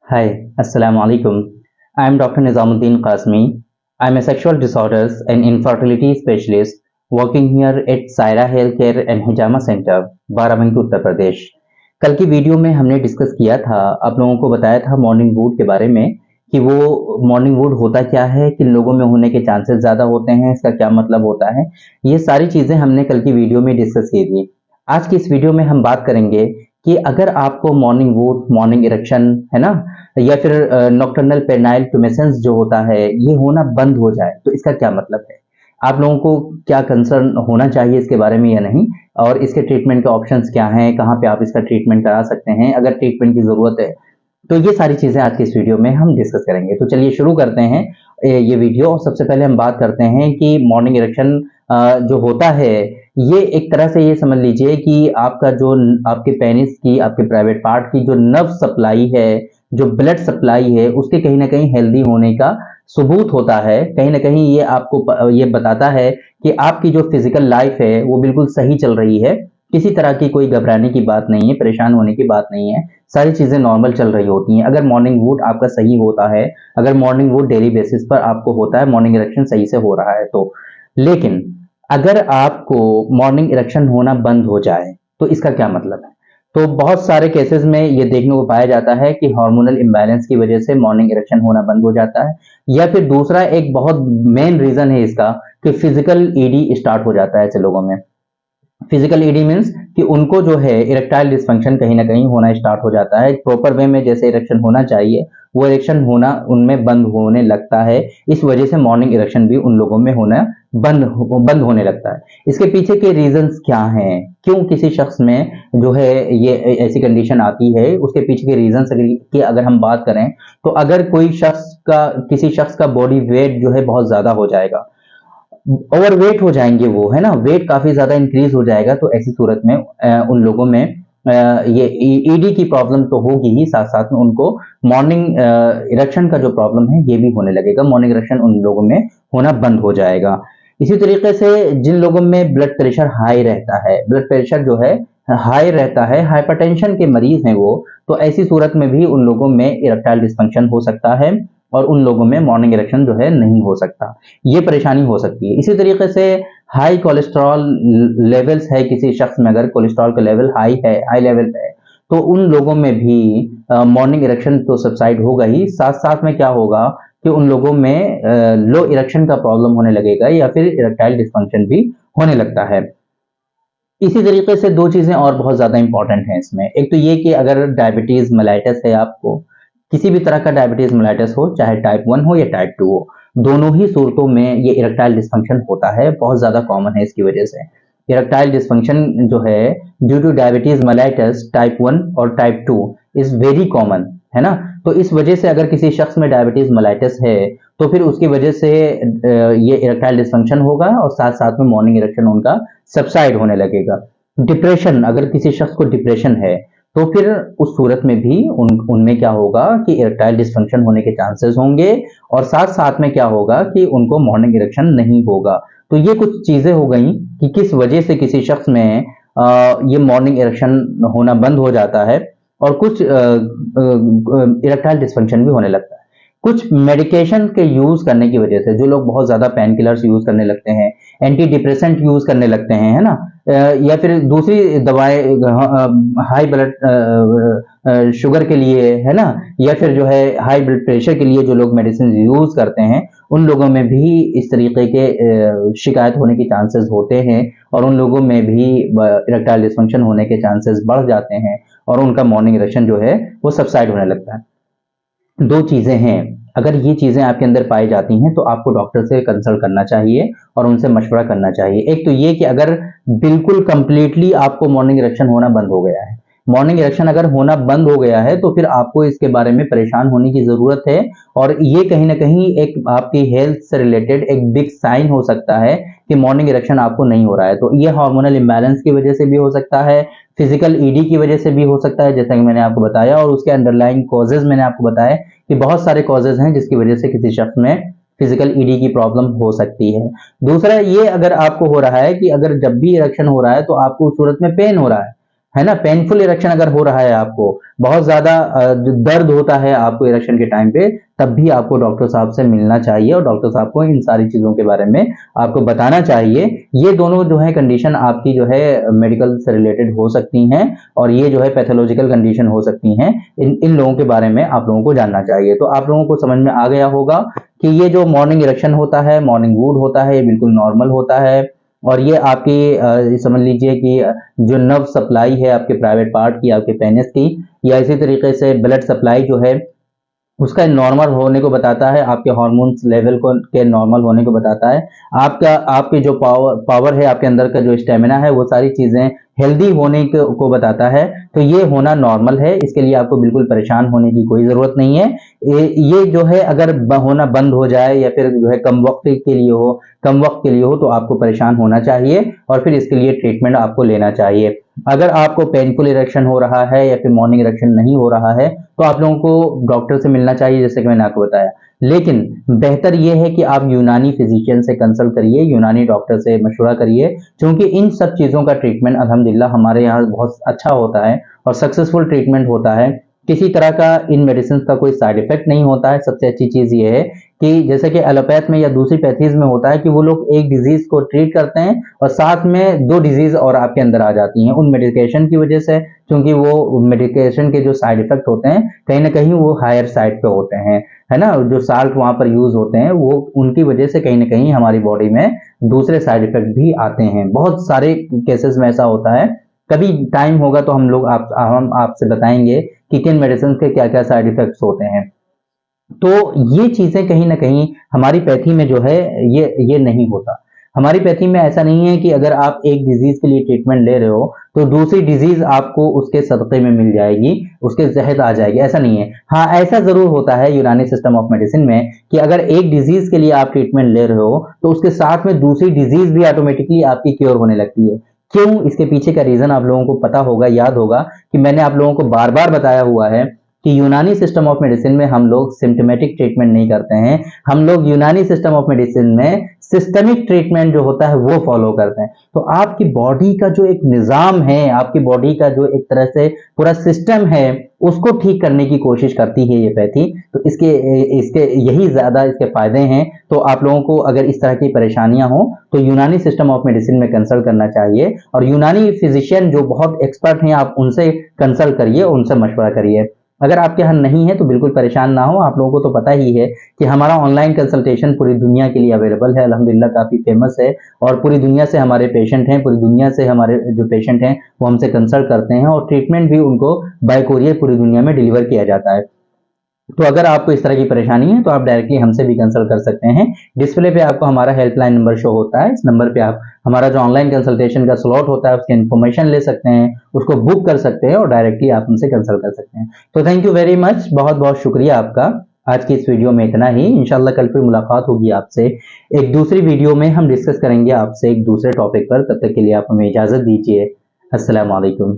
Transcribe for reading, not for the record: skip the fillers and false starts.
Hi, Assalamu alaikum. I am Dr. Nizamuddin Qasmi. I am a sexual disorders and infertility specialist working here at Saira Healthcare and Hijama Center, Barabanki Uttar Pradesh. कल की video में हमने discuss किया था, आप लोगों को बताया था मॉर्निंग वूड के बारे में कि वो मॉर्निंग वूड होता क्या है, किन लोगों में होने के चांसेस ज़्यादा होते हैं, इसका क्या मतलब होता है। ये सारी चीज़ें हमने कल की वीडियो में डिस्कस की थी। आज की इस वीडियो में हम बात करेंगे कि अगर आपको मॉर्निंग वूड, मॉर्निंग इरेक्शन है ना, या फिर नॉक्टर्नल पेनाइल ट्यूमेसेंस जो होता है ये होना बंद हो जाए तो इसका क्या मतलब है, आप लोगों को क्या कंसर्न होना चाहिए इसके बारे में या नहीं, और इसके ट्रीटमेंट के ऑप्शंस क्या हैं, कहाँ पे आप इसका ट्रीटमेंट करा सकते हैं अगर ट्रीटमेंट की ज़रूरत है। तो ये सारी चीज़ें आज की इस वीडियो में हम डिस्कस करेंगे। तो चलिए शुरू करते हैं ये वीडियो। और सबसे पहले हम बात करते हैं कि मॉर्निंग इरेक्शन जो होता है ये एक तरह से ये समझ लीजिए कि आपका जो आपके पेनिस की, आपके प्राइवेट पार्ट की जो नर्व सप्लाई है, जो ब्लड सप्लाई है, उसके कहीं ना कहीं हेल्दी होने का सबूत होता है। कहीं ना कहीं ये आपको ये बताता है कि आपकी जो फिजिकल लाइफ है वो बिल्कुल सही चल रही है, किसी तरह की कोई घबराने की बात नहीं है, परेशान होने की बात नहीं है, सारी चीजें नॉर्मल चल रही होती हैं अगर मॉर्निंग वूड आपका सही होता है, अगर मॉर्निंग वूड डेली बेसिस पर आपको होता है, मॉर्निंग इरेक्शन सही से हो रहा है तो। लेकिन अगर आपको मॉर्निंग इरेक्शन होना बंद हो जाए तो इसका क्या मतलब है। तो बहुत सारे केसेस में ये देखने को पाया जाता है कि हार्मोनल इम्बैलेंस की वजह से मॉर्निंग इरेक्शन होना बंद हो जाता है, या फिर दूसरा एक बहुत मेन रीजन है इसका कि फिजिकल ईडी स्टार्ट हो जाता है ऐसे लोगों में। फिजिकल ईडी मीन्स कि उनको जो है इरेक्टाइल डिस्फंक्शन कहीं ना कहीं होना स्टार्ट हो जाता है, प्रॉपर वे में जैसे इरेक्शन होना चाहिए वो इरेक्शन होना उनमें बंद होने लगता है। इस वजह से मॉर्निंग इरेक्शन भी उन लोगों में होना बंद होने लगता है। इसके पीछे के रीजंस क्या हैं, क्यों किसी शख्स में जो है ये ऐसी कंडीशन आती है, उसके पीछे के रीजंस की अगर हम बात करें तो अगर कोई शख्स का, किसी शख्स का बॉडी वेट जो है बहुत ज्यादा हो जाएगा, ओवरवेट हो जाएंगे वो, है ना, वेट काफी ज्यादा इंक्रीज हो जाएगा, तो ऐसी सूरत में उन लोगों में ये ईडी की प्रॉब्लम तो होगी ही, साथ साथ में उनको मॉर्निंग इरेक्शन का जो प्रॉब्लम है ये भी होने लगेगा। मॉर्निंग इरेक्शन उन लोगों में होना बंद हो जाएगा। इसी तरीके से जिन लोगों में ब्लड प्रेशर हाई रहता है, ब्लड प्रेशर जो है हाई रहता है, हाइपरटेंशन के मरीज हैं वो, तो ऐसी सूरत में भी उन लोगों में इरेक्टाइल डिस्फंक्शन हो सकता है और उन लोगों में मॉर्निंग इरेक्शन जो है नहीं हो सकता, ये परेशानी हो सकती है। इसी तरीके से हाई कोलेस्ट्रॉल लेवल्स है किसी शख्स में, अगर कोलेस्ट्रॉल का लेवल हाई है, हाई लेवल पे है, तो उन लोगों में भी मॉर्निंग इरेक्शन तो सबसाइड होगा ही, साथ साथ में क्या होगा कि उन लोगों में लो इरेक्शन का प्रॉब्लम होने लगेगा या फिर इरेक्टाइल डिस्फंक्शन भी होने लगता है। इसी तरीके से दो चीजें और बहुत ज्यादा इंपॉर्टेंट हैं इसमें। एक तो ये कि अगर डायबिटीज मेलाइटस है, आपको किसी भी तरह का डायबिटीज मेलाइटस हो, चाहे टाइप 1 हो या टाइप 2 हो, दोनों ही सूरतों में ये इरेक्टाइल डिस्फंक्शन होता है, बहुत ज्यादा कॉमन है। इसकी वजह से इरेक्टाइल डिस्फंक्शन जो है due two diabetes mellitus type 1 और टाइप 2 इज वेरी कॉमन, है ना। तो इस वजह से अगर किसी शख्स में डायबिटीज मेलाइटस है तो फिर उसकी वजह से ये इरेक्टाइल डिस्फंक्शन होगा और साथ साथ में मॉर्निंग इरेक्शन उनका सबसाइड होने लगेगा। डिप्रेशन, अगर किसी शख्स को डिप्रेशन है तो फिर उस सूरत में भी उनमें क्या होगा कि इरेक्टाइल डिस्फंक्शन होने के चांसेस होंगे और साथ साथ में क्या होगा कि उनको मॉर्निंग इरेक्शन नहीं होगा। तो ये कुछ चीजें हो गई कि किस वजह से किसी शख्स में ये मॉर्निंग इरेक्शन होना बंद हो जाता है और कुछ इरेक्टाइल डिस्फंक्शन भी होने लगता है। कुछ मेडिकेशन के यूज करने की वजह से, जो लोग बहुत ज्यादा पेन किलर्स यूज करने लगते हैं, एंटी डिप्रेसेंट यूज करने लगते हैं, है ना, या फिर दूसरी दवाएं हाई ब्लड शुगर के लिए, है ना, या फिर जो है हाई ब्लड प्रेशर के लिए जो लोग मेडिसिन यूज करते हैं, उन लोगों में भी इस तरीके के शिकायत होने के चांसेस होते हैं और उन लोगों में भी इरेक्टाइल डिस्फंक्शन होने के चांसेस बढ़ जाते हैं और उनका मॉर्निंग इरेक्शन जो है वो सबसाइड होने लगता है। दो चीजें हैं, अगर ये चीजें आपके अंदर पाई जाती हैं तो आपको डॉक्टर से कंसल्ट करना चाहिए और उनसे मशवरा करना चाहिए। एक तो ये कि अगर बिल्कुल कंप्लीटली आपको मॉर्निंग इरेक्शन होना बंद हो गया है, मॉर्निंग इरेक्शन अगर होना बंद हो गया है तो फिर आपको इसके बारे में परेशान होने की जरूरत है और ये कहीं ना कहीं एक आपकी हेल्थ से रिलेटेड एक बिग साइन हो सकता है कि मॉर्निंग इरेक्शन आपको नहीं हो रहा है। तो ये हार्मोनल इम्बैलेंस की वजह से भी हो सकता है, फिजिकल ईडी की वजह से भी हो सकता है, जैसा कि मैंने आपको बताया, और उसके अंडरलाइंग कॉजेज मैंने आपको बताया कि बहुत सारे कॉजेज हैं जिसकी वजह से किसी शख्स में फिजिकल ईडी की प्रॉब्लम हो सकती है। दूसरा ये, अगर आपको हो रहा है कि अगर जब भी इरेक्शन हो रहा है तो आपको उस सूरत में पेन हो रहा है, है ना। पेनफुल इरेक्शन अगर हो रहा है, आपको बहुत ज्यादा जो दर्द होता है आपको इरेक्शन के टाइम पे, तब भी आपको डॉक्टर साहब से मिलना चाहिए और डॉक्टर साहब को इन सारी चीजों के बारे में आपको बताना चाहिए। ये दोनों जो है कंडीशन आपकी जो है मेडिकल से रिलेटेड हो सकती हैं और ये जो है पैथोलॉजिकल कंडीशन हो सकती हैं। इन लोगों के बारे में आप लोगों को जानना चाहिए। तो आप लोगों को समझ में आ गया होगा कि ये जो मॉर्निंग इरेक्शन होता है, मॉर्निंग वूड होता है, ये बिल्कुल नॉर्मल होता है और ये आपकी समझ लीजिए कि जो नर्व सप्लाई है आपके प्राइवेट पार्ट की, आपके पेनिस की, या इसी तरीके से ब्लड सप्लाई जो है उसका नॉर्मल होने को बताता है, आपके हार्मोन्स लेवल को के नॉर्मल होने को बताता है, आपका आपके जो पावर है, आपके अंदर का जो स्टेमिना है, वो सारी चीजें हेल्दी होने को बताता है। तो ये होना नॉर्मल है, इसके लिए आपको बिल्कुल परेशान होने की कोई जरूरत नहीं है। ये जो है अगर होना बंद हो जाए या फिर जो है कम वक्त के लिए हो तो आपको परेशान होना चाहिए और फिर इसके लिए ट्रीटमेंट आपको लेना चाहिए। अगर आपको पेनफुल इरेक्शन हो रहा है या फिर मॉर्निंग इरेक्शन नहीं हो रहा है तो आप लोगों को डॉक्टर से मिलना चाहिए, जैसे कि मैंने आपको बताया। लेकिन बेहतर यह है कि आप यूनानी फिजिशियन से कंसल्ट करिए, यूनानी डॉक्टर से मशवरा करिए, क्योंकि इन सब चीज़ों का ट्रीटमेंट अल्हम्दुलिल्लाह हमारे यहाँ बहुत अच्छा होता है और सक्सेसफुल ट्रीटमेंट होता है। किसी तरह का इन मेडिसिन का कोई साइड इफेक्ट नहीं होता है। सबसे अच्छी चीज़ ये है कि जैसे कि एलोपैथ में या दूसरी पैथीज में होता है कि वो लोग एक डिजीज को ट्रीट करते हैं और साथ में 2 डिजीज और आपके अंदर आ जाती हैं उन मेडिकेशन की वजह से, क्योंकि वो मेडिकेशन के जो साइड इफेक्ट होते हैं कहीं ना कहीं वो हायर साइड पे होते हैं, है ना। जो साल्ट वहां पर यूज होते हैं वो उनकी वजह से कहीं ना कहीं हमारी बॉडी में दूसरे साइड इफेक्ट भी आते हैं। बहुत सारे केसेस में ऐसा होता है। कभी टाइम होगा तो हम आपसे बताएंगे कि किन मेडिसिन के क्या क्या साइड इफेक्ट्स होते हैं। तो ये चीजें कहीं ना कहीं हमारी पैथी में जो है ये नहीं होता। हमारी पैथी में ऐसा नहीं है कि अगर आप एक डिजीज के लिए ट्रीटमेंट ले रहे हो तो दूसरी डिजीज आपको उसके सदक़े में मिल जाएगी, उसके जहत आ जाएगी, ऐसा नहीं है। हाँ, ऐसा जरूर होता है यूनानी सिस्टम ऑफ मेडिसिन में कि अगर एक डिजीज के लिए आप ट्रीटमेंट ले रहे हो तो उसके साथ में दूसरी डिजीज भी ऑटोमेटिकली आपकी क्योर होने लगती है। क्यों? इसके पीछे का रीजन आप लोगों को पता होगा, याद होगा कि मैंने आप लोगों को बार बार बताया हुआ है कि यूनानी सिस्टम ऑफ मेडिसिन में हम लोग सिम्टोमेटिक ट्रीटमेंट नहीं करते हैं। हम लोग यूनानी सिस्टम ऑफ मेडिसिन में सिस्टमिक ट्रीटमेंट जो होता है वो फॉलो करते हैं। तो आपकी बॉडी का जो एक निजाम है, आपकी बॉडी का जो एक तरह से पूरा सिस्टम है, उसको ठीक करने की कोशिश करती है ये पैथी। तो इसके इसके यही ज्यादा इसके फायदे हैं। तो आप लोगों को अगर इस तरह की परेशानियां हो तो यूनानी सिस्टम ऑफ मेडिसिन में कंसल्ट करना चाहिए और यूनानी फिजिशियन जो बहुत एक्सपर्ट हैं आप उनसे कंसल्ट करिए, उनसे मशवरा करिए। अगर आपके यहाँ नहीं है तो बिल्कुल परेशान ना हो। आप लोगों को तो पता ही है कि हमारा ऑनलाइन कंसल्टेशन पूरी दुनिया के लिए अवेलेबल है, अल्हम्दुलिल्लाह काफ़ी फेमस है और पूरी दुनिया से हमारे पेशेंट हैं, पूरी दुनिया से हमारे जो पेशेंट हैं वो हमसे कंसल्ट करते हैं और ट्रीटमेंट भी उनको बाय कोरियर पूरी दुनिया में डिलीवर किया जाता है। तो अगर आपको इस तरह की परेशानी है तो आप डायरेक्टली हमसे भी कंसल्ट कर सकते हैं। डिस्प्ले पे आपको हमारा हेल्पलाइन नंबर शो होता है, इस नंबर पे आप हमारा जो ऑनलाइन कंसल्टेशन का स्लॉट होता है उसकी इन्फॉर्मेशन ले सकते हैं, उसको बुक कर सकते हैं और डायरेक्टली आप हमसे कंसल्ट कर सकते हैं। तो थैंक यू वेरी मच, बहुत बहुत शुक्रिया आपका। आज की इस वीडियो में इतना ही। इंशाल्लाह कल फिर मुलाकात होगी आपसे एक दूसरी वीडियो में, हम डिस्कस करेंगे आपसे एक दूसरे टॉपिक पर। तब तक के लिए आप हमें इजाजत दीजिए। अस्सलाम वालेकुम।